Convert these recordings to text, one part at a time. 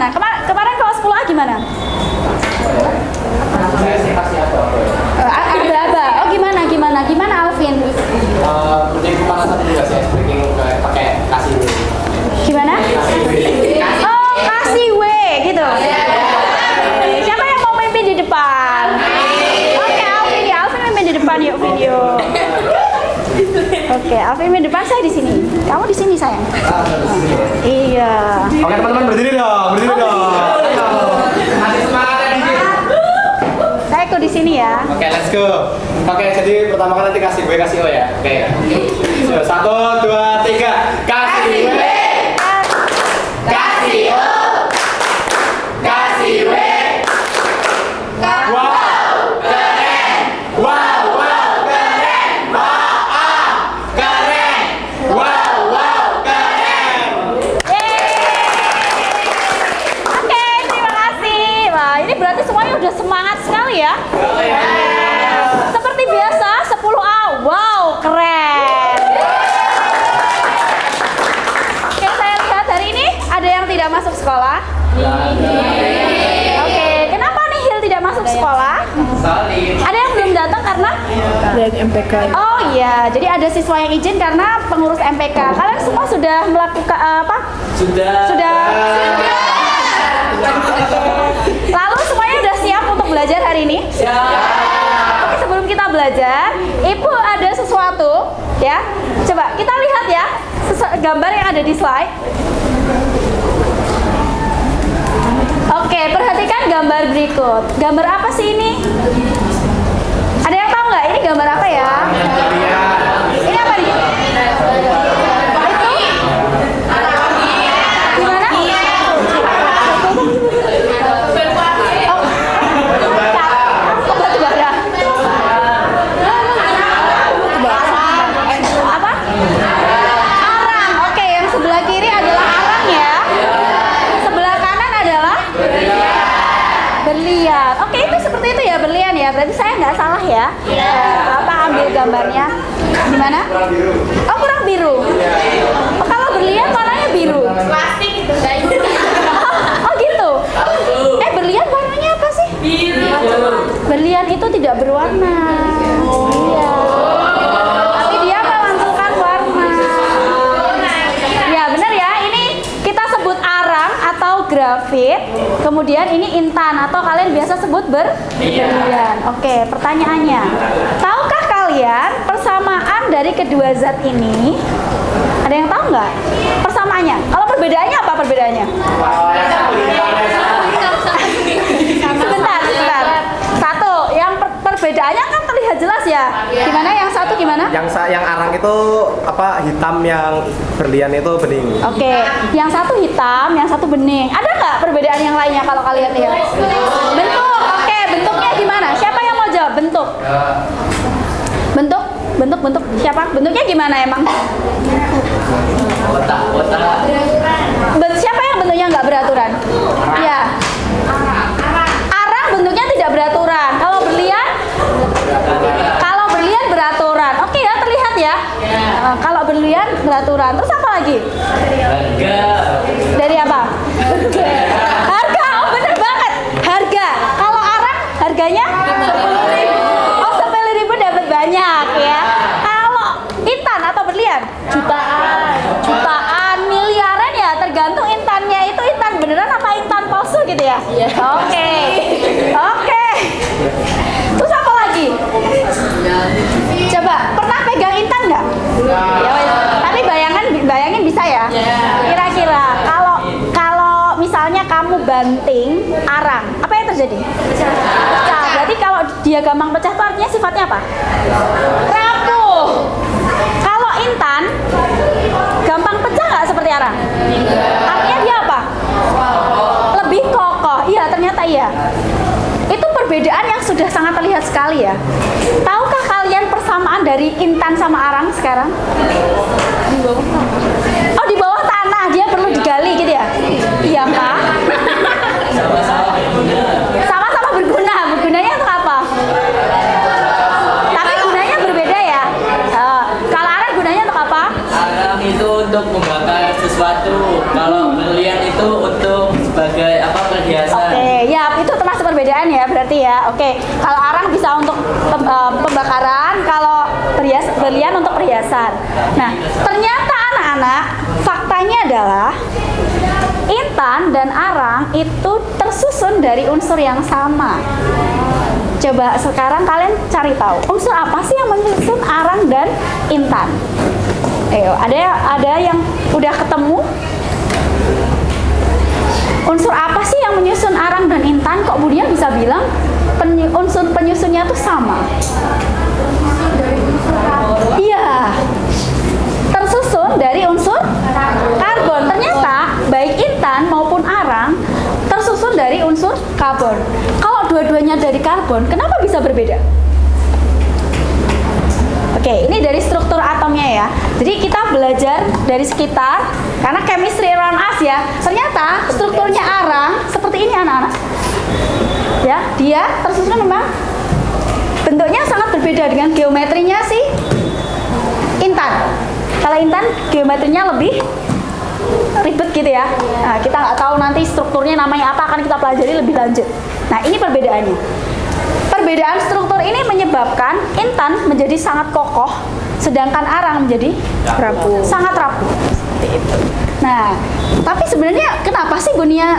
gimana? Kemarin kelas 10A gimana? Saya sih kasih apa? Aba-aba. Oh gimana Alvin? Udah pemanasan juga sih, breaking pakai kasih. Gimana? Oh kasih W gitu. Siapa yang mau mimpin di depan? Oke Alvin ya, Alvin mimpin di depan yuk video. Oke, Alvin mimpin di depan, saya di sini. Kamu di sini sayang. Iya. Oke teman-teman berdiri dong. Masih semangat ya dikit. Saya ikut di sini ya. Oke, let's go. Oke, jadi pertama kali nanti kasih W kasih O ya. Oke. So, 1, 2, 3. Kasih W. Kasih O. Kasih W. Wow, keren. Wow, keren. Keren. Wow, keren. Oke, terima kasih. Wah, ini berarti semuanya udah semangat sekali ya. Seperti biasa, 10A. Wow, keren. Oke, saya lihat hari ini ada yang tidak masuk sekolah. Oke, kenapa nih Hil tidak masuk sekolah? Sorry. Ada yang belum datang karena? Dan MPK. Oh iya, jadi ada siswa yang izin karena pengurus MPK. Kalian semua sudah melakukan apa? Sudah. Lalu semuanya udah siap untuk belajar hari ini? Oke, sebelum kita belajar, Ibu ada sesuatu ya. Coba kita lihat ya gambar yang ada di slide. Oke, perhatikan gambar berikut. Gambar apa sih ini? Ada yang tahu nggak? Ini gambar apa ya? Ini apa nih? Itu? Gimana? Oh, batu bara. Apa? Arang. Oke, yang sebelah kiri adalah arang ya. Sebelah kanan adalah berlian. Oke, itu seperti itu ya, berlian ya. Berarti saya nggak salah ya. Apa ambil gambarnya? Di mana? Oh, kurang biru. Oh, kalau berlian warnanya biru. Plastik itu kayu. Oh gitu. Berlian warnanya apa sih? Biru. Berlian itu tidak berwarna. Iya. Tapi dia memantulkan warna. Ya benar ya. Ini kita sebut arang atau grafit. Kemudian ini intan atau kalian biasa sebut berlian. Oke, pertanyaannya, tahukah kalian persamaan dari kedua zat ini? Ada yang tahu nggak persamaannya? Kalau perbedaannya apa perbedaannya? Sebentar. Satu, yang perbedaannya kan terlihat jelas ya. Gimana yang satu gimana? Yang arang itu apa, hitam, yang berlian itu bening. Oke, yang satu hitam, yang satu bening. Ada nggak perbedaan yang lainnya kalau kalian lihat? Bentuk. Oke, bentuknya gimana? Siapa yang mau jawab bentuk? Bentuk. Siapa? Bentuknya gimana emang? Otak. Siapa yang bentuknya nggak beraturan? Iya. Arang bentuknya tidak beraturan. Kalau berlian beraturan. Oke ya, terlihat ya. Kalau berlian beraturan. Terus apa lagi? Dari apa? Harga. Oh bener banget. Harga. Kalau arang harganya? 10.000. Oh 10.000 dapat banyak ya. Kalau intan atau berlian? Jutaan, miliaran ya. Tergantung intannya itu intan beneran apa intan palsu gitu ya. Oke. Terus apa lagi? Coba pernah pegang intan nggak? Ya, tapi bayangin bisa ya. Kira-kira kalau misalnya kamu banting arang, apa yang terjadi? Pecah. Berarti kalau dia gampang pecah itu artinya sifatnya apa? Rapuh. Kalau intan gampang pecah nggak seperti arang? Artinya dia apa? Lebih kokoh. Iya, ternyata iya. Itu perbedaan yang sudah sangat terlihat sekali ya. Tahukah kalian persamaan dari intan sama arang sekarang? Oh, di bawah tanah. Dia perlu digali gitu ya? Iya, Kak. Sama-sama berguna. Bergunanya untuk apa? Tapi gunanya berbeda ya. Kalau arang gunanya untuk apa? Arang itu untuk membakar sesuatu. Kalau berlian itu untuk sebagai ngerti ya. Oke, kalau arang bisa untuk pembakaran, kalau berlian untuk perhiasan. Nah, ternyata anak-anak, faktanya adalah intan dan arang itu tersusun dari unsur yang sama. Coba sekarang kalian cari tahu, unsur apa sih yang menyusun arang dan intan? Ayo, ada yang udah ketemu? Unsur apa sih yang menyusun arang dan intan? Kok Budia bisa bilang unsur penyusunnya tuh sama? Iya, tersusun dari unsur karbon. Ternyata baik intan maupun arang tersusun dari unsur karbon. Kalau dua-duanya dari karbon, kenapa bisa berbeda? Oke, ini dari struktur atomnya ya. Jadi kita belajar dari sekitar, karena chemistry around us ya. Ternyata strukturnya arang seperti ini anak-anak. Ya, dia tersusun memang bentuknya sangat berbeda dengan geometrinya si intan. Kalau intan geometrinya lebih ribet gitu ya. Nah, kita nggak tahu nanti strukturnya namanya apa, akan kita pelajari lebih lanjut. Nah, ini perbedaannya. Perbedaan struktur ini menyebabkan intan menjadi sangat kokoh, sedangkan arang menjadi sangat rapuh. Seperti itu. Nah, tapi sebenarnya kenapa sih Bunia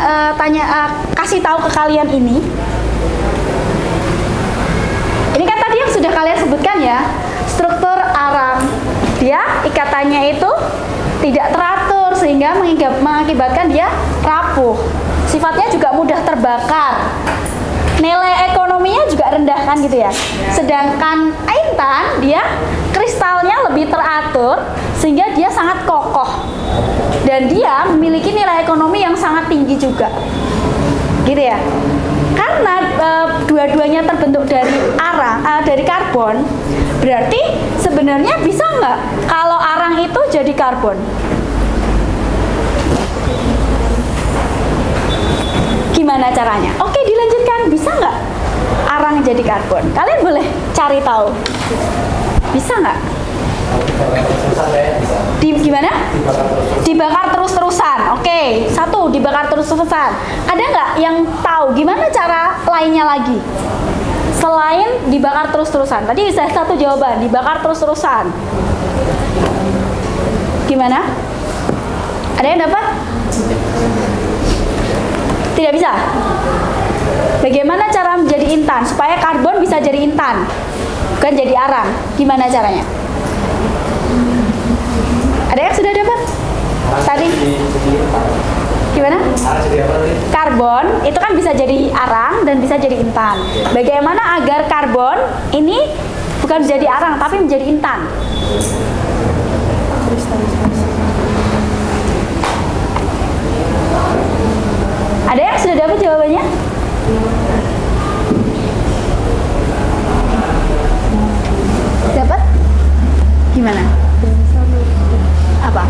kasih tahu ke kalian ini? Ini kan tadi yang sudah kalian sebutkan ya, struktur arang. Dia ikatannya itu tidak teratur sehingga mengakibatkan dia rapuh. Sifatnya juga mudah terbakar. Nilai ekonominya juga rendah kan gitu ya. Sedangkan intan dia kristalnya lebih teratur sehingga dia sangat kokoh. Dan dia memiliki nilai ekonomi yang sangat tinggi juga. Gitu ya. Karena dua-duanya terbentuk dari dari karbon, berarti sebenarnya bisa nggak kalau arang itu jadi karbon? Gimana caranya? Oke, dilanjutkan. Bisa nggak arang jadi karbon? Kalian boleh cari tahu. Bisa nggak? Gimana? Dibakar terus-terusan. Oke, satu, dibakar terus-terusan. Ada nggak yang tahu gimana cara lainnya lagi? Selain dibakar terus-terusan. Tadi saya satu jawaban, dibakar terus-terusan. Gimana? Ada yang dapat? Tidak bisa? Bagaimana cara menjadi intan? Supaya karbon bisa jadi intan, bukan jadi arang. Gimana caranya? Ada yang sudah dapat? Tadi? Gimana? Karbon itu kan bisa jadi arang dan bisa jadi intan. Bagaimana agar karbon ini bukan menjadi arang tapi menjadi intan? Ada yang sudah dapat jawabannya? Dapat? Gimana? Apa?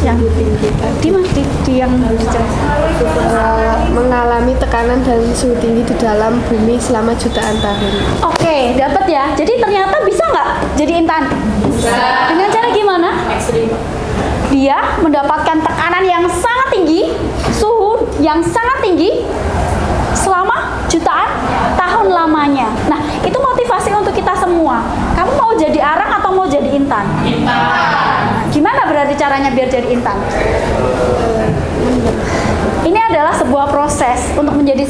Yang yang mengalami tekanan dan suhu tinggi di dalam bumi selama jutaan tahun. Oke, dapat ya. Jadi ternyata bisa nggak jadi intan? Bisa. Dengan cara gimana? Ekstrim. Dia mendapatkan tekanan yang sangat tinggi, suhu yang sangat tinggi selama jutaan tahun lamanya. Nah, itu motivasi untuk kita semua. Kamu mau jadi arang atau mau jadi intan? Intan. Gimana berarti caranya biar jadi intan? Ini adalah sebuah proses untuk menjadi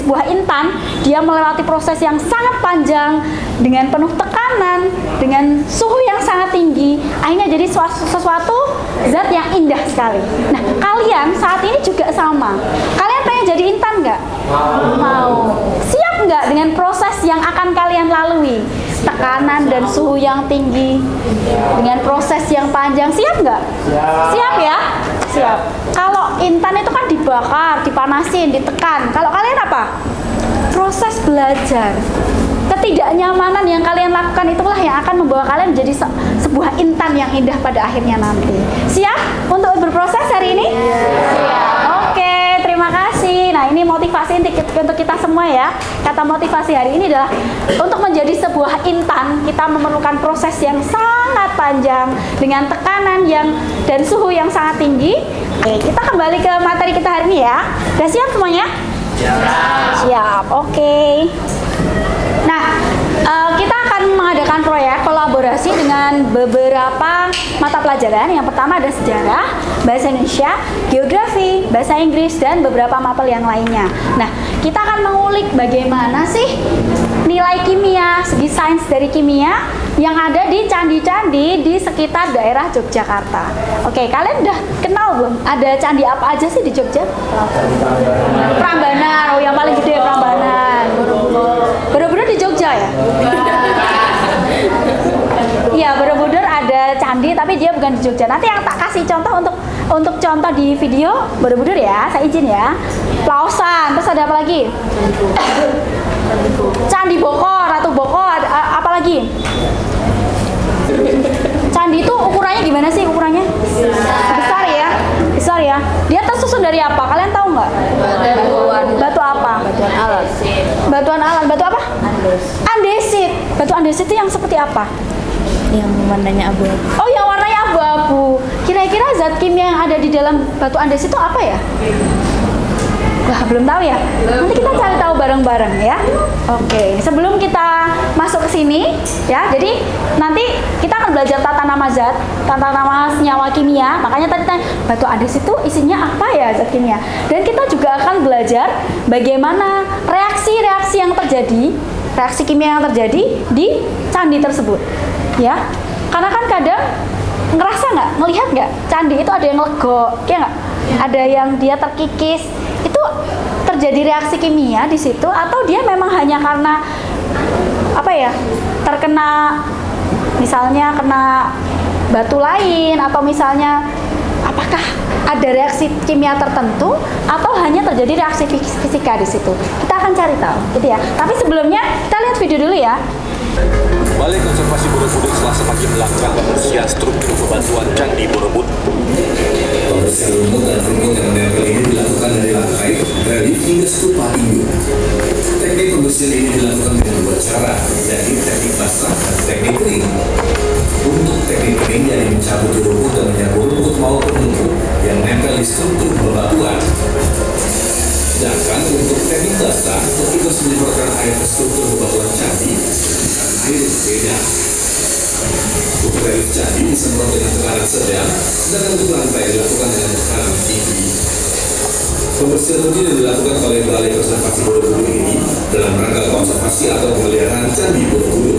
sebuah intan. Dia melewati proses yang sangat panjang dengan penuh tekanan, dengan suhu yang sangat tinggi. Akhirnya jadi sesuatu zat yang indah sekali. Nah, kalian saat ini juga sama. Kalian pengen jadi intan nggak? Mau. Siap nggak dengan proses yang akan kalian lalui? Tekanan dan suhu yang tinggi dengan proses yang panjang. Siap nggak? Siap ya? Siap. Kalau intan itu kan dibakar, dipanasin, ditekan. Kalau kalian apa? Proses belajar. Ketidaknyamanan yang kalian lakukan itulah yang akan membawa kalian menjadi sebuah intan yang indah pada akhirnya nanti. Siap untuk berproses hari ini? Siap. Oke, terima kasih. Nah, ini motivasi untuk kita semua ya. Kata motivasi hari ini adalah untuk menjadi sebuah intan, kita memerlukan proses yang sangat panjang dengan tekanan dan suhu yang sangat tinggi. Oke, kita kembali ke materi kita hari ini ya. Udah siap semuanya? Siap, oke. Nah, kita akan mengadakan proyek kolaborasi dengan beberapa mata pelajaran. Yang pertama ada sejarah, bahasa Indonesia, geografi, bahasa Inggris, dan beberapa mapel yang lainnya. Nah, kita akan mengulik bagaimana sih nilai kimia, segi sains dari kimia yang ada di candi-candi di sekitar daerah Yogyakarta. Oke, kalian udah kenal belum? Ada candi apa aja sih di Jogja? Prambanan, oh yang paling gede Prambanan. Borobudur di Jogja ya? Iya, Borobudur ada candi tapi dia bukan di Jogja. Nanti yang tak kasih contoh untuk contoh di video Borobudur ya, saya izin ya. Plausan, terus ada apa lagi? Candi Boko, Ratu Boko, apa lagi? Candi itu ukurannya gimana sih ukurannya? Besar ya? Besar ya? Dia tersusun dari apa? Kalian tahu nggak? Batu apa? Batuan alam. Batuan alam. Batu apa? Andesit. Batu andesit itu yang seperti apa? Yang warnanya abu-abu. Oh, yang warnanya abu-abu. Kira-kira zat kimia yang ada di dalam batu andesit itu apa ya? Wah, belum tahu ya? Nanti kita cari tahu bareng-bareng ya. Oke, sebelum kita masuk ke sini ya, jadi nanti kita akan belajar tata nama zat, tata nama senyawa kimia. Makanya tadi tanya, batu andesit itu isinya apa ya zat kimia? Dan kita juga akan belajar bagaimana reaksi-reaksi yang terjadi, reaksi kimia yang terjadi di candi tersebut. Ya, karena kan kadang ngerasa nggak, ngelihat nggak, candi itu ada yang lego, ya nggak? Ada yang dia terkikis, itu terjadi reaksi kimia di situ atau dia memang hanya karena apa ya, terkena misalnya kena batu lain atau misalnya apakah ada reaksi kimia tertentu atau hanya terjadi reaksi fisika di situ? Kita akan cari tahu, gitu ya. Tapi sebelumnya kita lihat video dulu ya. Balai Konservasi Borobudur telah semakin melakukan pembersihan struktur bebatuan Candi Borobudur. Pembersihan rumput dan rumput yang menempel ini dilakukan dari lantai, relief hingga stupa induk. Teknik pembersihan ini dilakukan dengan dua cara, yaitu teknik basah dan teknik kering. Untuk teknik kering yakni mencabut rumput dan menyapu rumput maupun rumput yang menempel di struktur bebatuan. Sedangkan untuk teknik basah, petugas menyemprotkan air ke struktur bebatuan candi dengan air yang berbeda. Untuk relief candi disemprot dengan tekanan sedang, sedangkan untuk lantai dilakukan dengan tekanan tinggi. Pembersihan rutin yang dilakukan oleh Balai Konservasi Borobudur ini dalam rangka konservasi atau pemeliharaan Candi Borobudur.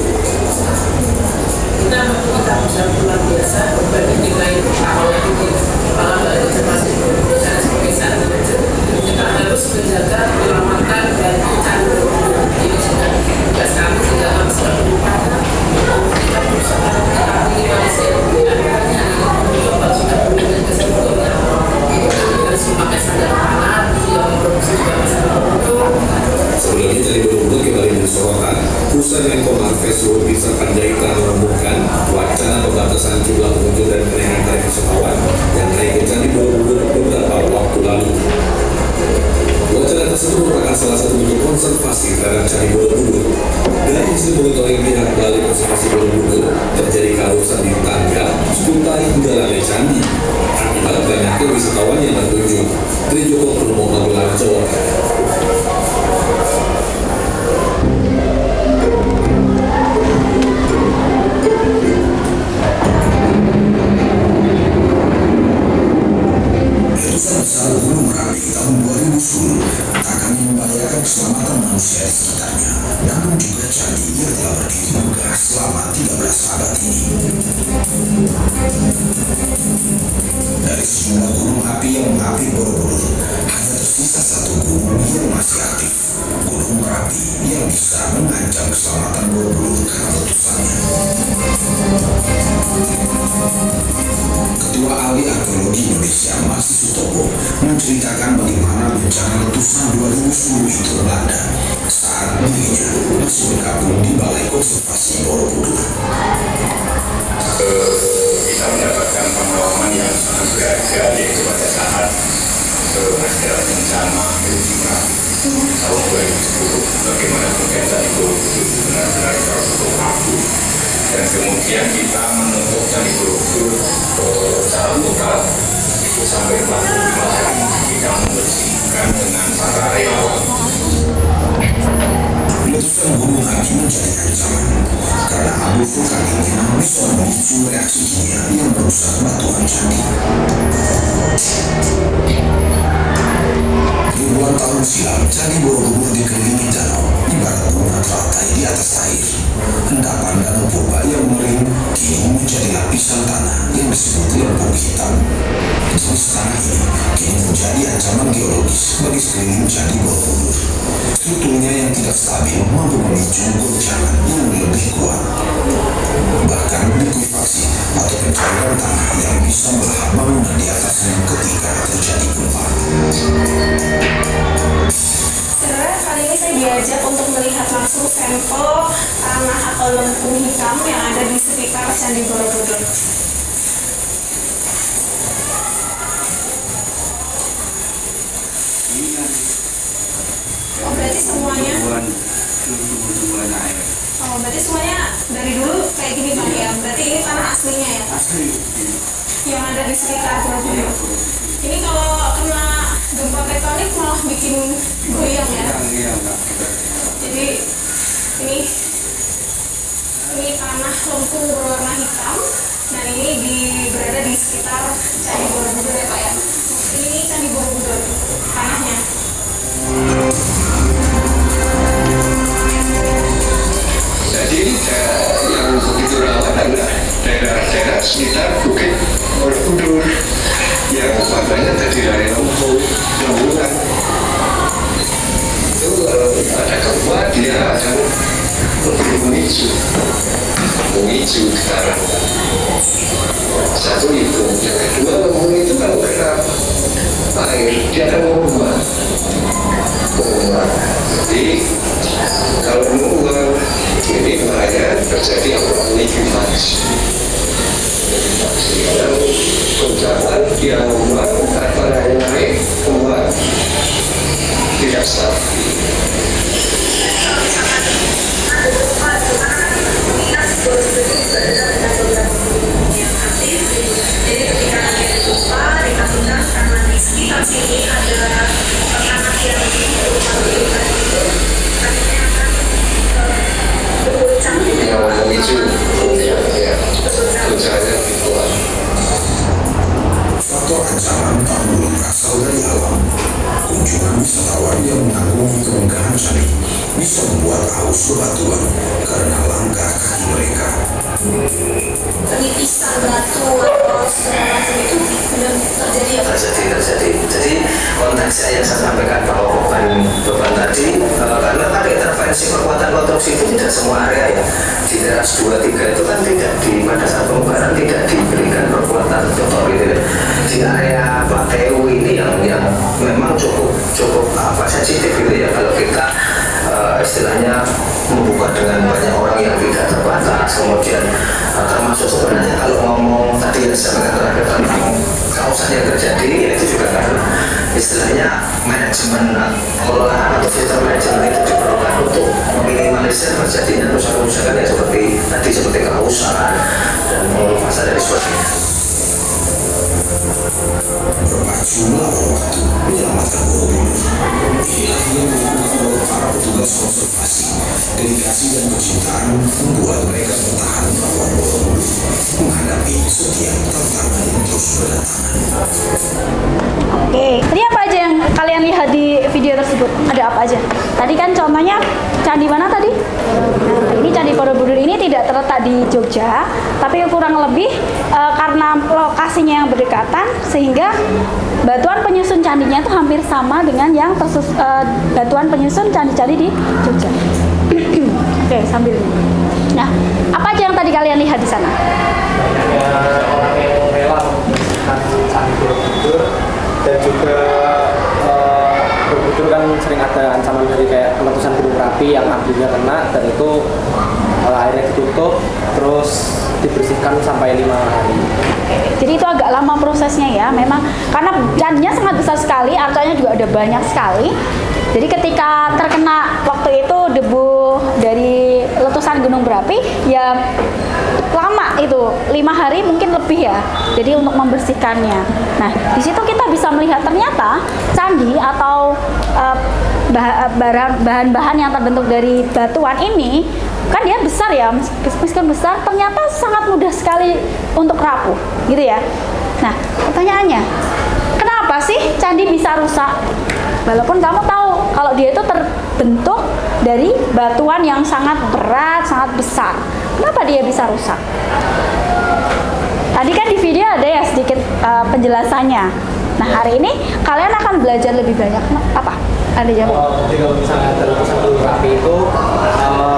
Kita melakukan usaha luar biasa berbanding nilai awal ini kepala Balai Konservasi Borobudur saya sebagai saat manajer kita harus menjaga penyelamatan dari Candi Borobudur ini sudah tugas kami sehingga harus berupaya kita berusaha minimalisir penggunaannya kalau sudah punya kesentuhannya harus memakai sadar pangan yang memproduksi juga masalah Sebelumnya Candi Borobudur kembali menjadi sorotan. Pusat Menko Marves Luhut Binsar Panjaitan mengumumkan wacana pembatasan jumlah pengunjung dan kenaikan tarif wisatawan yang naik ke Candi Borobudur beberapa waktu lalu. Wacana tersebut merupakan salah satu bentuk konservasi terhadap Candi Borobudur. Dari hasil monitoring pihak Balai Konservasi Borobudur, terjadi keharusan di tangga, skuta hingga lantai candi. Akibat banyaknya wisatawan yang berkunjung. Trijoko Purnomo Magelang, Jawa Tengah. Letusan besar Gunung Merapi tahun 2010 tak hanya membahayakan keselamatan manusia di sekitarnya, namun juga candi yang telah berdiri megah selama 13 abad ini. Dari semua gunung api yang mengapi Borobudur, hanya tersisa satu gunung yang masih aktif, Gunung Merapi, yang bisa mengancam keselamatan Borobudur karena letusannya. Ketua Ahli Arkeologi Indonesia Mas Sutopo menceritakan bagaimana bencana letusan 2010 itu melanda saat dirinya masih bergabung di Balai Konservasi Borobudur. Kita mendapatkan pengalaman yang sangat berharga yaitu pada saat ada bencana erupsi Merapi tahun 2010, bagaimana kegiatan itu benar-benar tertutup abu dan kemudian kita menutup Candi Borobudur secara total itu sampai 45 hari kita membersihkan dengan para relawan vulkaniknya bisa memicu reaksi kimia yang merusak batuan candi. Ribuan tahun silam, Candi Borobudur dikelilingi danau, ibarat bunga teratai di atas air. Endapan danau purba yang mengering kini menjadi lapisan tanah yang disebut lempung hitam. Jenis tanah ini kini menjadi ancaman geologis bagi sekeliling Candi Borobudur. Strukturnya yang tidak stabil mampu memicu goncangan yang lebih kuat. Bahkan likuifaksi atau pencairan tanah yang bisa melahap bangunan di atasnya ketika terjadi gempa. Saudara, kali ini saya diajak untuk melihat langsung sampel tanah atau lempung hitam yang ada di sekitar Candi Borobudur. Oh, berarti semuanya? Oh, berarti semuanya dari dulu kayak gini Bang ya? Berarti ini tanah aslinya ya? Asli. Yang ada di sekitar Borobudur. Ini kalau kena gempa tektonik malah bikin goyang ya? Jadi ini tanah lempung berwarna hitam dan ini berada di sekitar Candi Borobudur ya Pak ya? Ini Candi Borobudur tanahnya. Jadi yang begitu rawan adalah daerah-daerah sekitar Bukit Borobudur yang makanya tadi dari lembungan itu kalau ada gempa dia akan lebih memicu sekarang. Satu itu, yang kedua lembung itu kalau kena air dia akan mengubah. Jadi kalau mengubah ini bahaya terjadi likuifaksi. Kalau goncangan dia mengubah atau naik keluar tidak stabil. Jadi ketika ada gempa, ditakutkan karena di sekitar sini ada tanah yang berupa itu, akhirnya akan bergoncang. Yang memicu goncangannya lebih kuat. Faktor ancaman tak melulu berasal dari alam. Kunjungan wisatawan yang mengagumi kemegahan candi bisa membuat haus bebatuan karena langkah kaki mereka. Penipisan batu atau segala macam itu benar terjadi ya Pak? Terjadi. Jadi konteksnya yang saya sampaikan bahwa beban tadi karena kan intervensi kekuatan konstruksi itu tidak semua area ya. Di teras 2-3 itu kan tidak pada saat pembaharan tidak diberikan kekuatan total gitu. Di area Plateu ini yang memang cukup sensitif gitu ya kalau kita istilahnya membuka dengan banyak orang yang tidak terbatas, kemudian termasuk sebenarnya kalau ngomong tadi yang saya katakan tentang kausan yang terjadi itu juga kan istilahnya manajemen pengelolaan atau sistem manajemen itu diperlukan untuk meminimalisir terjadinya kerusakan-kerusakan yang seperti kausan dan masa dari sebagainya. Berpacu melawan waktu menyelamatkan Borobudur. Inilah yang dilakukan oleh para petugas konservasi. Dedikasi dan kecintaan membuat mereka bertahan melawan Borobudur menghadapi setiap tantangan yang terus berdatangan. Oke, tadi apa aja yang kalian lihat di video tersebut? Ada apa aja? Tadi kan contohnya candi mana tadi? Nah, ini Candi Borobudur ini tidak terletak di Jogja, tapi kurang lebih karena lokasinya yang berdekatan sehingga batuan penyusun candinya itu hampir sama dengan yang batuan penyusun candi-candi di Jogja. Oke, sambil. Nah, apa aja yang tadi kalian lihat di sana? Orang yang rela membersihkan Candi Borobudur dan juga Borobudur kan sering ada ancaman dari kayak letusan gunung berapi yang apinya kena dan itu airnya ditutup terus dibersihkan sampai 5 hari. Jadi itu agak lama prosesnya ya, memang karena candinya sangat besar sekali, arcanya juga ada banyak sekali. Jadi ketika terkena waktu itu debu dari letusan gunung berapi, ya lama itu 5 hari mungkin lebih ya. Jadi untuk membersihkannya. Nah di situ kita bisa melihat ternyata candi atau bahan-bahan yang terbentuk dari batuan ini kan dia besar ya, meskipun besar ternyata sangat mudah sekali untuk rapuh gitu ya. Nah pertanyaannya, kenapa sih candi bisa rusak walaupun kamu tahu kalau dia itu terbentuk dari batuan yang sangat berat, sangat besar? Kenapa dia bisa rusak? Tadi kan di video ada ya sedikit penjelasannya. Nah hari ini kalian akan belajar lebih banyak apa? Ada jawab? Jadi kalau misalnya terletusan gunung berapi itu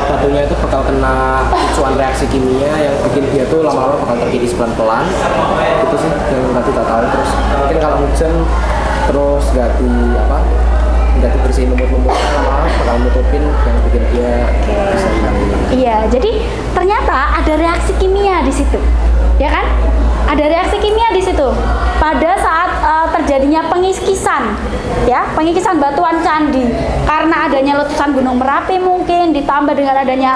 batunya itu bakal kena picuan reaksi kimia yang bikin dia tuh lama-lama bakal terkikis pelan-pelan. Itu sih yang nanti tak tahu. Terus mungkin kalau hujan terus nggak dibersihin lumut-lumutnya, lama-lama bakal nutupin yang bikin dia bisa hilang-hilang. Iya, jadi ternyata ada reaksi kimia di situ, ya kan? Ada reaksi kimia di situ pada saat terjadinya pengikisan, ya, pengikisan batuan candi karena adanya letusan Gunung Merapi mungkin ditambah dengan adanya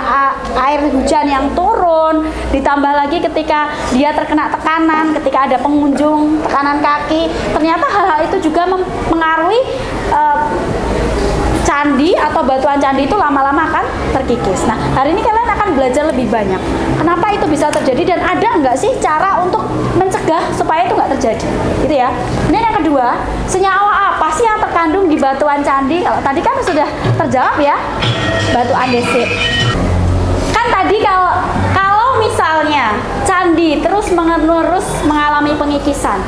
air hujan yang turun, ditambah lagi ketika dia terkena tekanan, ketika ada pengunjung tekanan kaki, ternyata hal-hal itu juga mempengaruhi candi atau batuan candi itu lama-lama akan terkikis. Nah, hari ini kalian akan belajar lebih banyak. Kenapa itu bisa terjadi dan ada nggak sih cara untuk mencegah supaya itu nggak terjadi, gitu ya. Ini yang kedua, senyawa apa sih yang terkandung di batuan candi? Kalau tadi kan sudah terjawab ya, batu andesit. Kan tadi kalau misalnya candi terus menerus mengalami pengikisan,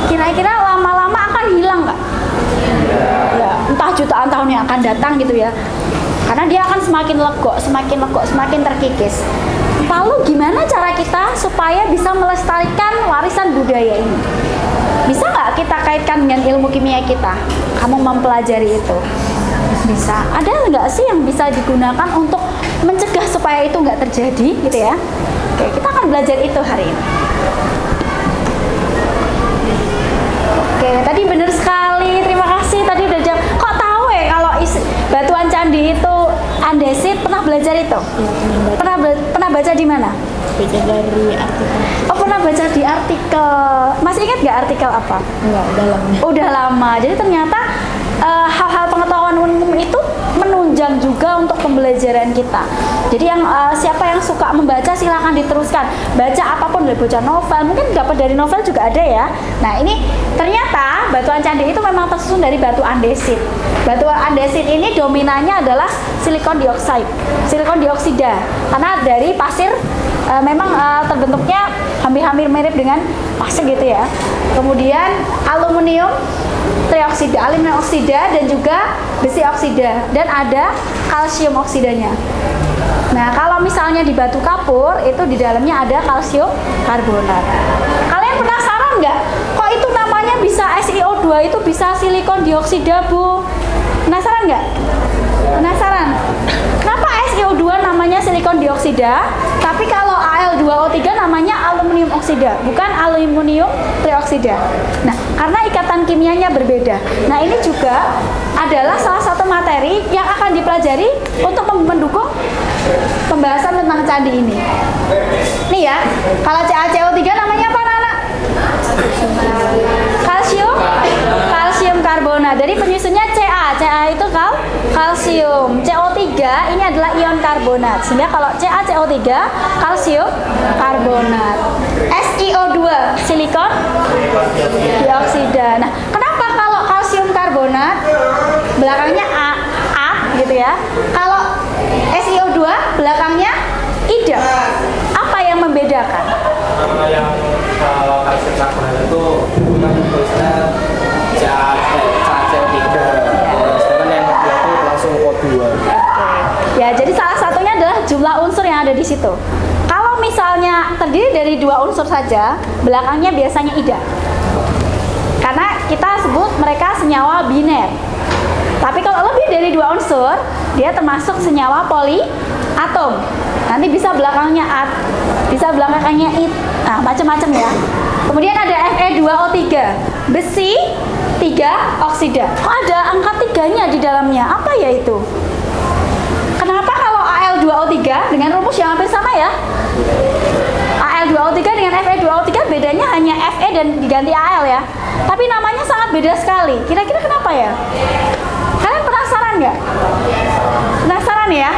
kira-kira lama-lama akan hilang nggak? Ya, entah jutaan tahun yang akan datang gitu ya, karena dia akan semakin legok, semakin terkikis. Lalu gimana cara kita supaya bisa melestarikan warisan budaya ini? Bisa nggak kita kaitkan dengan ilmu kimia kita? Kamu mempelajari itu bisa. Ada nggak sih yang bisa digunakan untuk mencegah supaya itu nggak terjadi gitu ya? Oke, kita akan belajar itu hari ini. Oke, tadi benar sekali. Terima kasih. Tadi udah jawab. Kok tahu ya kalau batuan candi itu andesit? Pernah belajar itu? Ya, pernah baca di mana? Baca dari artikel. Oh, pernah baca di artikel. Masih ingat nggak artikel apa? Enggak, udah lama. Udah lama. Jadi ternyata hal-hal pengetahuan umum itu menunjang juga untuk pembelajaran kita. Jadi yang siapa yang suka membaca silahkan diteruskan. Baca apapun, boleh baca novel, mungkin dapat dari novel juga ada ya. Nah ini ternyata batuan candi itu memang tersusun dari batu andesit. Batu andesit ini dominannya adalah silikon dioksida. Karena dari pasir memang terbentuknya hampir-hampir mirip dengan pasir gitu ya. Kemudian aluminium oksida dan juga besi oksida, dan ada kalsium oksidanya. Nah, kalau misalnya di batu kapur itu di dalamnya ada kalsium karbonat. Kalian penasaran nggak? Kok itu namanya bisa SiO2 itu bisa silikon dioksida, Bu? Penasaran nggak? Penasaran? Kenapa SiO2 namanya silikon dioksida, tapi kalau Al2O3 namanya aluminium oksida, bukan aluminium trioksida? Nah, karena ikatan kimianya berbeda. Nah, ini juga adalah salah satu materi yang akan dipelajari untuk mendukung pembahasan tentang candi ini. Nih ya, kalau CaCO3 namanya apa, anak? Kalsium karbonat. Dari penyusunnya Ca itu kalsium. CO3 ini adalah ion karbonat. Sehingga kalau CaCO3 kalsium karbonat. SiO2 silikon dioksida. Nah, kenapa kalau kalsium karbonat belakangnya A gitu ya? Kalau SiO2 belakangnya ida. Apa yang membedakan? Yang kalau kalsium karbonat itu bukan tulisnya CaCO3. Sedangkan yang kedua itu langsung O2. Ya, jadi salah satunya adalah jumlah unsur yang ada di situ. Kalau misalnya terdiri dari 2 unsur saja, belakangnya biasanya ida. Karena kita sebut mereka senyawa biner. Tapi kalau lebih dari 2 unsur, dia termasuk senyawa poliatom. Nanti bisa belakangnya at, bisa belakangnya it. Nah, macam-macam ya. Kemudian ada Fe2O3, besi 3 oksida. Kok ada angka 3-nya di dalamnya? Apa ya itu? Kenapa kalau Al2O3 dengan rumus yang hampir sama ya? Al2O3 dengan Fe2O3 bedanya hanya Fe dan diganti Al ya. Tapi namanya sangat beda sekali. Kira-kira kenapa ya? Kalian penasaran nggak? Penasaran ya?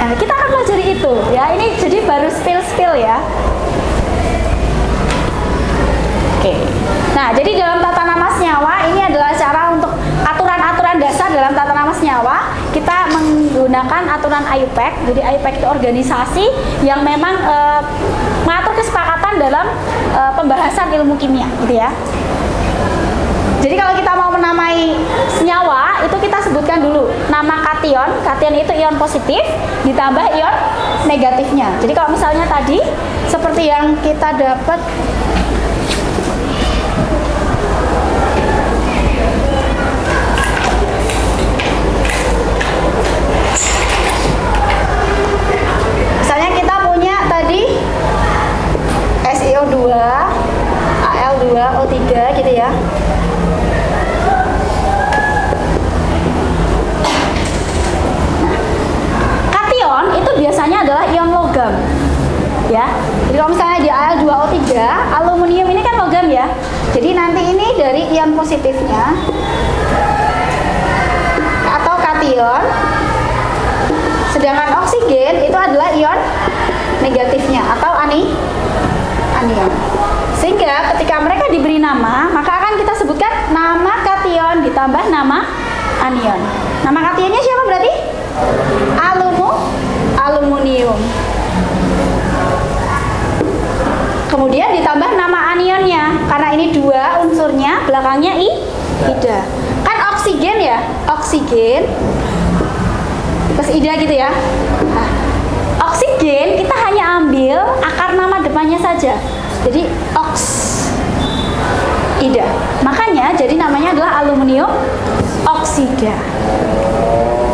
Nah, kita akan pelajari itu ya. Ini jadi baru spill ya. Oke. Nah, jadi dalam tata nama senyawa ini adalah cara untuk aturan-aturan dasar dalam tata nama senyawa. Kita menggunakan aturan IUPAC. Jadi IUPAC itu organisasi yang memang mengatur kesepakatan dalam pembahasan ilmu kimia, gitu ya. Jadi kalau kita mau menamai senyawa, itu kita sebutkan dulu nama kation. Kation itu ion positif ditambah ion negatifnya. Jadi kalau misalnya tadi seperti yang kita dapat misalnya kita punya tadi SiO2, Al2, O3 gitu ya. Kation itu biasanya adalah ion logam ya. Jadi kalau misalnya di Al2O3, aluminium ini kan logam ya. Jadi nanti ini dari ion positifnya atau kation, sedangkan oksigen itu adalah ion negatifnya atau anion. Sehingga ketika mereka diberi nama, maka akan kita sebutkan nama kation ditambah nama anion. Nama kationnya siapa berarti? Aluminium. Kemudian ditambah nama anionnya, karena ini dua unsurnya, belakangnya ida. Kan oksigen ya, oksigen plus ida gitu ya. Nah, oksigen kita hanya ambil akar nama depannya saja. Jadi ida. Makanya jadi namanya adalah aluminium oksida.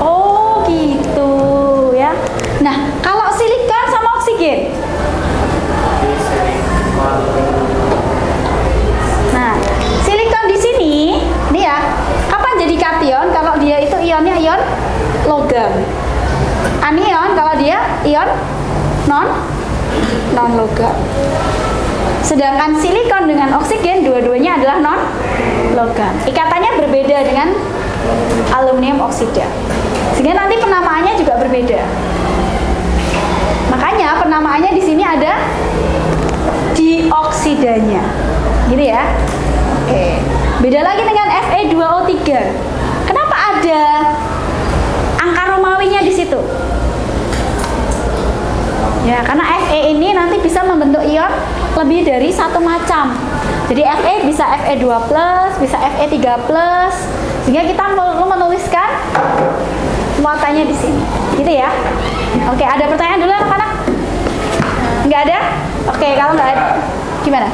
Oh gitu ya. Nah, kalau silikon sama oksigen. Nah, silikon di sini, nih ya, kapan jadi kation? Kalau dia itu ionnya ion logam. Anion kalau dia ion non logam. Sedangkan silikon dengan oksigen dua-duanya adalah non logam. Ikatannya berbeda dengan aluminium oksida. Sehingga nanti penamaannya juga berbeda. Makanya penamaannya di sini ada dioksidanya. Gitu ya. Oke. Beda lagi dengan Fe2O3. Kenapa ada angka Romawinya di situ? Ya, karena Fe ini nanti bisa membentuk ion lebih dari satu macam. Jadi Fe bisa Fe2+, bisa Fe3+, sehingga kita perlu menuliskan muatannya di sini. Gitu ya. Oke, ada pertanyaan dulu anak-anak? Nggak ada? Oke, kalau nggak ada, gimana?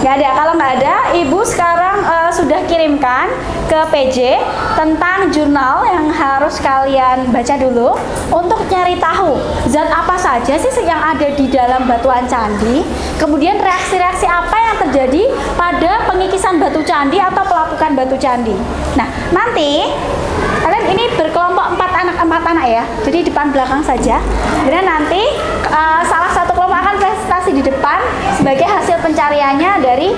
Nggak ada. Kalau nggak ada, Ibu sekarang sudah kirimkan ke PJ tentang jurnal yang harus kalian baca dulu untuk cari tahu zat apa saja sih yang ada di dalam batuan candi, kemudian reaksi-reaksi apa yang terjadi pada pengikisan batu candi atau pelapukan batu candi. Nah, nanti kalian ini berkelompok 4 anak ya, jadi depan belakang saja. Kemudian nanti salah satu kelompok akan presentasi di depan sebagai hasil pencariannya dari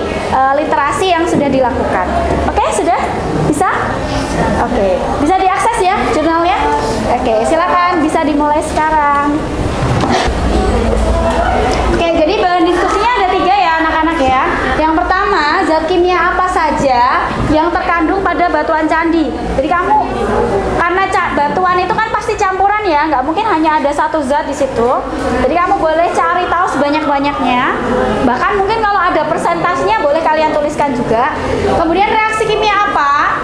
literasi yang sudah dilakukan. Oke, sudah? Bisa? Oke, bisa diakses ya jurnalnya? Oke, silakan bisa dimulai sekarang. Oke, jadi bahan diskusinya ada 3 ya anak-anak ya. Yang pertama, zat kimia apa saja yang terkandung pada batuan candi. Jadi kamu, karena batuan itu kan pasti campuran ya, nggak mungkin hanya ada satu zat di situ. Jadi kamu boleh cari tahu sebanyak-banyaknya. Bahkan mungkin kalau ada persentasenya boleh kalian tuliskan juga. Kemudian reaksi kimia apa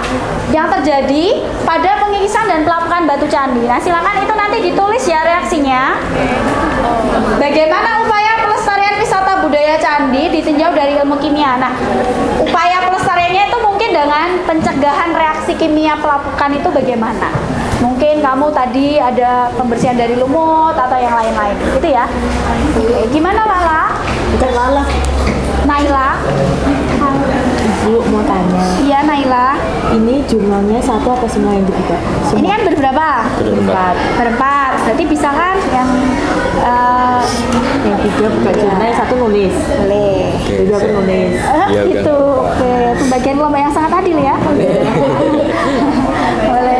yang terjadi pada pengikisan dan pelapukan batu candi. Nah, silakan itu nanti ditulis ya reaksinya. Bagaimana upaya pelestarian wisata budaya candi ditinjau dari ilmu kimia. Nah, upaya pelestariannya itu mungkin dengan pencegahan reaksi kimia pelapukan itu bagaimana? Mungkin kamu tadi ada pembersihan dari lumut atau yang lain-lain, gitu ya. Oke, gimana Lala? Bukan Lala. Naila? Bu mau tanya. Iya Naila. Ini jumlahnya satu atau semua yang dibuka? Ini kan berberapa? Berempat. Berarti bisa kan yang 3 buka jurnal, yang 1 nulis. boleh. Jadi aku nulis. Gitu. Oke, pembagian kelompok yang sangat adil ya. boleh.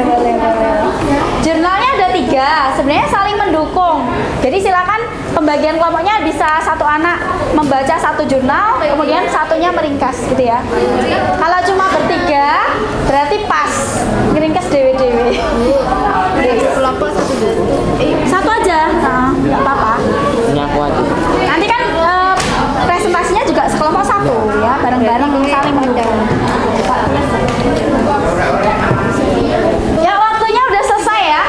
Jurnalnya ada 3. Sebenarnya saling mendukung. Jadi silakan pembagian kelompoknya bisa satu anak membaca satu jurnal, kemudian satunya meringkas gitu ya. Kalau cuma bertiga, berarti pas meringkas dewe-dewe. Kelompok satu buku. Satu aja, nah, nggak apa-apa. Nyaku aja. Nanti kan presentasinya juga sekelompok satu ya, bareng-bareng saling mendukung. Ya waktunya udah selesai ya.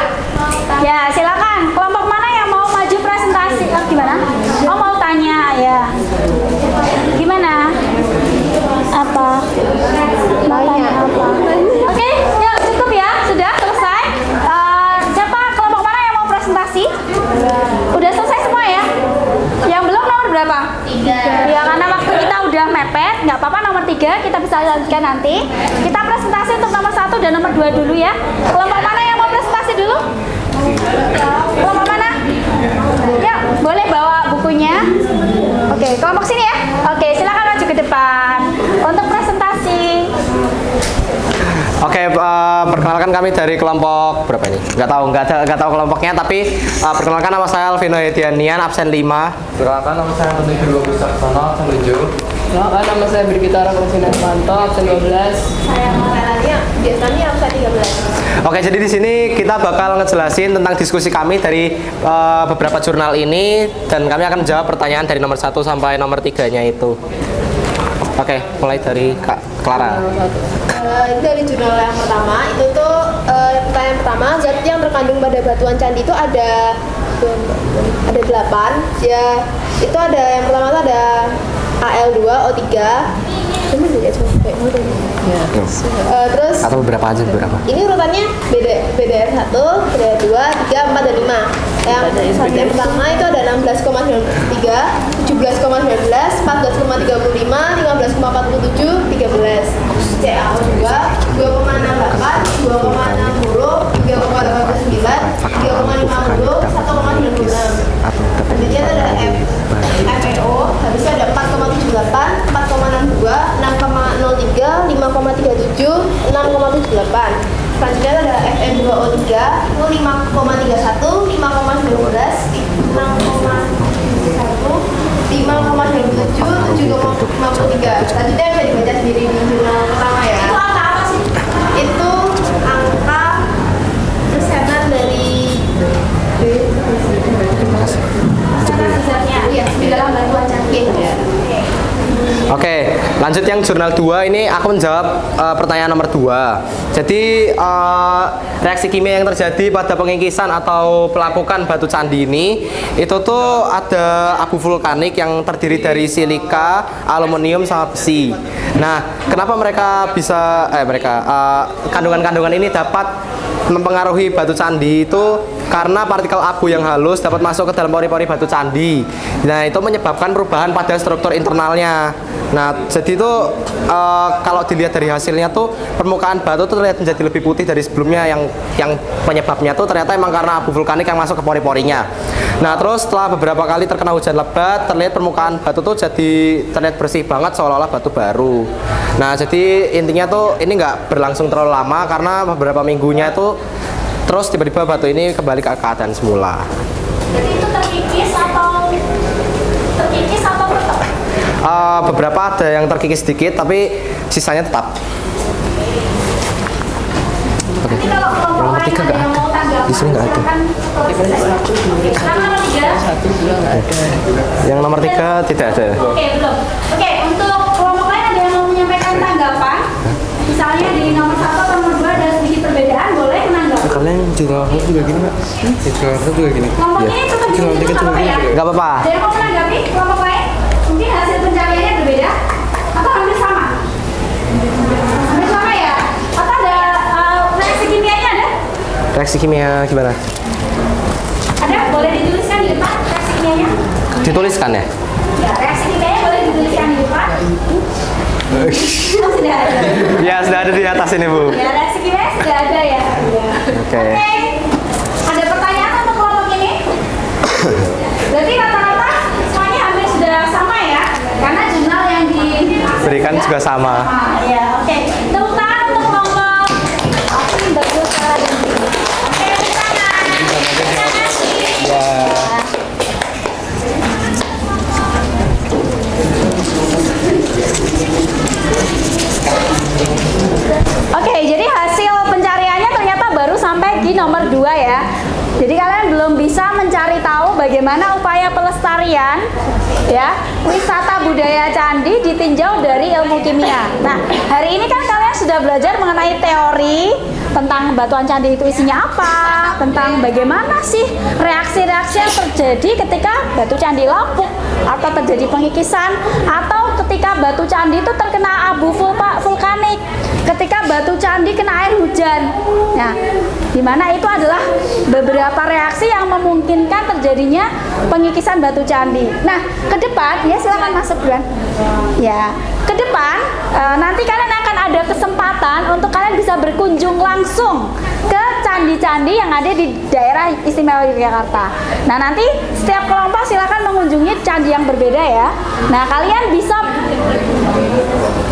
Ya silakan. Kelompok mana yang mau maju presentasi? Gimana? Oh mau tanya ya. Gimana? Apa? Mau tanya apa? Oke, ya cukup ya. Sudah selesai. Siapa kelompok mana yang mau presentasi? Udah selesai semua ya? Yang belum nomor berapa? 3. Ya karena waktu kita udah mepet, nggak apa-apa nomor 3 kita bisa lanjutkan nanti. Kita presentasi untuk nomor 1 dan nomor 2 dulu ya. Kelompok mana yang mau presentasi dulu? Kelompok mana? Ya, boleh bawa bukunya. Oke, kelompok sini ya. Oke, silakan maju ke depan untuk presentasi. Oke, perkenalkan kami dari kelompok berapa ini? Nggak tahu kelompoknya, tapi perkenalkan nama saya Alvino Hedianian, absen 5. Perkenalkan nama saya Antoni Kedua Bisaksono, absen 7. Perkenalkan nama saya Birgitara Konsinas Manto, absen 12. Saya Melania, biasanya absen 13. Oke, jadi di sini kita bakal ngejelasin tentang diskusi kami dari beberapa jurnal ini, dan kami akan menjawab pertanyaan dari nomor 1 sampai nomor 3-nya itu. Oke, mulai dari Kak Clara. Ini dari jurnal yang pertama, itu tuh pertanyaan pertama, zat yang terkandung pada batuan candi itu ada 8 ya. Itu ada yang pertama itu ada Al2O3. Terus Atau beberapa aja beberapa. ini urutannya BDR1, BDR2, 3, 4, dan 5. Yang pertama itu ada 16,93, 17,19, 14,35, 15,47, 13. CaO2 2,68, 2,60, 3,89, 3,50, 1,96. Selanjutnya ada FeO, habisnya ada 4,78, 4,62, 6,03, 5,37, 6,78. Selanjutnya ada Fe2O3 itu 5,31, 5,19, 6,1, 5,27, 7,53. Selanjutnya bisa dibaca sendiri di jurnal pertama ya. Itu angka apa sih? Itu angka persenan dari iya, di dalam batuan candi. Oke, lanjut yang jurnal 2 ini aku menjawab pertanyaan nomor 2. Jadi reaksi kimia yang terjadi pada pengikisan atau pelapukan batu candi ini itu tuh ada abu vulkanik yang terdiri dari silika, aluminium sama besi. Nah, kenapa mereka bisa kandungan-kandungan ini dapat mempengaruhi batu candi itu karena partikel abu yang halus dapat masuk ke dalam pori-pori batu candi. Nah, itu menyebabkan perubahan pada struktur internalnya. Nah, jadi itu kalau dilihat dari hasilnya tuh permukaan batu tuh terlihat menjadi lebih putih dari sebelumnya, yang penyebabnya tuh ternyata emang karena abu vulkanik yang masuk ke pori-porinya. Nah, terus setelah beberapa kali terkena hujan lebat, terlihat permukaan batu tuh jadi terlihat bersih banget seolah-olah batu baru. Nah, jadi intinya tuh ini nggak berlangsung terlalu lama karena beberapa minggunya itu terus tiba-tiba batu ini kembali ke keadaan semula. Jadi itu terkikis atau tetap? Beberapa ada yang terkikis sedikit, tapi sisanya tetap. Oke. Nanti kalau kelompok lain ada yang mau tanggapan, Di sini nggak ada. Yang nomor 3 tidak ada. Oke, belum. Oke, untuk kelompok lain ada yang mau menyampaikan tanggapan? Misalnya di nomor 1 atau nomor 2 ada sedikit perbedaan, boleh menanggapi. Kalian jurnal juga gini, Pak? Jurnal juga gini. Kelompok ini tetap di sini nggak apa-apa ya? Nggak apa-apa. Ada yang mau menanggapi kelompok lain? Mungkin hasil pencariannya berbeda atau hampir sama? Hampir sama ya? Atau ada reaksi kimianya ada? Reaksi kimia gimana? Ada? Boleh dituliskan di depan reaksi kimianya? Dituliskan ya? Ya, reaksi kimianya boleh dituliskan di depan. Oh, sudah ada. Ya, sudah ada di atas ini, Bu. Ya, reaksi kimia sudah ada ya. Oke. Ada pertanyaan untuk kelompok ini? Berarti rata-rata semuanya hampir sudah sama ya? Karena jurnal yang Berikan juga sama. Ya, oke. Tepuk tangan untuk kelompok. Oke, bagus. Oke, tepuk tangan. Terima kasih. lagi nomor 2 ya. Jadi kalian belum bisa mencari tahu bagaimana upaya pelestarian ya wisata budaya candi ditinjau dari ilmu kimia. Nah, hari ini kan kalian sudah belajar mengenai teori tentang batuan candi itu isinya apa, tentang bagaimana sih reaksi-reaksi yang terjadi ketika batu candi lapuk atau terjadi pengikisan, atau ketika batu candi itu terkena abu vulkanik, ketika batu candi kena air hujan. Nah, dimana itu adalah beberapa reaksi yang memungkinkan terjadinya pengikisan batu candi. Nah, ke depan ya silakan masuk Buan. Ya, ke depan nanti kalian akan ada kesempatan untuk kalian bisa berkunjung langsung ke candi-candi yang ada di daerah istimewa Yogyakarta. Nah, nanti setiap kelompok silakan mengunjungi candi yang berbeda ya. Nah, kalian bisa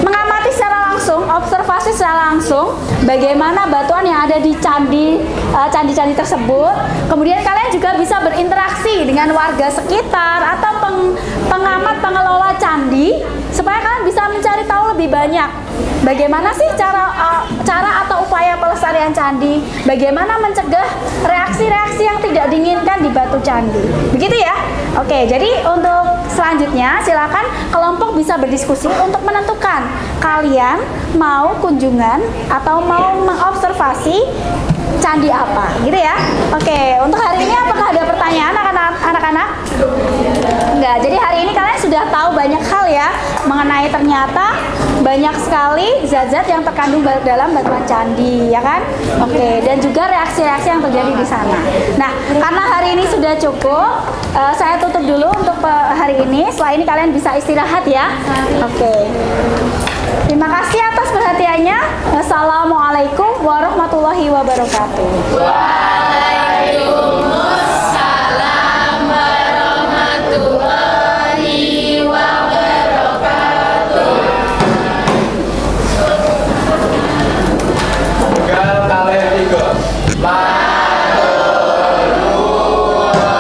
mengamati secara langsung, observasi secara langsung bagaimana batuan yang ada di candi-candi tersebut. Kemudian kalian juga bisa berinteraksi dengan warga sekitar atau pengamat pengelola candi supaya kalian bisa mencari tahu lebih banyak bagaimana sih cara atau upaya pelestarian candi, bagaimana mencegah reaksi-reaksi yang tidak diinginkan di batu candi. Begitu ya? Oke, jadi untuk selanjutnya silakan kelompok bisa berdiskusi untuk menentukan kalian mau kunjungan atau mau mengobservasi candi apa, gitu ya. Oke, untuk hari ini apakah ada pertanyaan anak-anak? Enggak, jadi hari ini kalian sudah tahu banyak hal ya mengenai ternyata banyak sekali zat-zat yang terkandung dalam batuan candi, ya kan? Oke, dan juga reaksi-reaksi yang terjadi di sana. Nah, karena hari ini sudah cukup, saya tutup dulu untuk hari ini. Setelah ini kalian bisa istirahat ya. Oke. Terima kasih atas perhatiannya. Wassalamualaikum warahmatullahi wabarakatuh.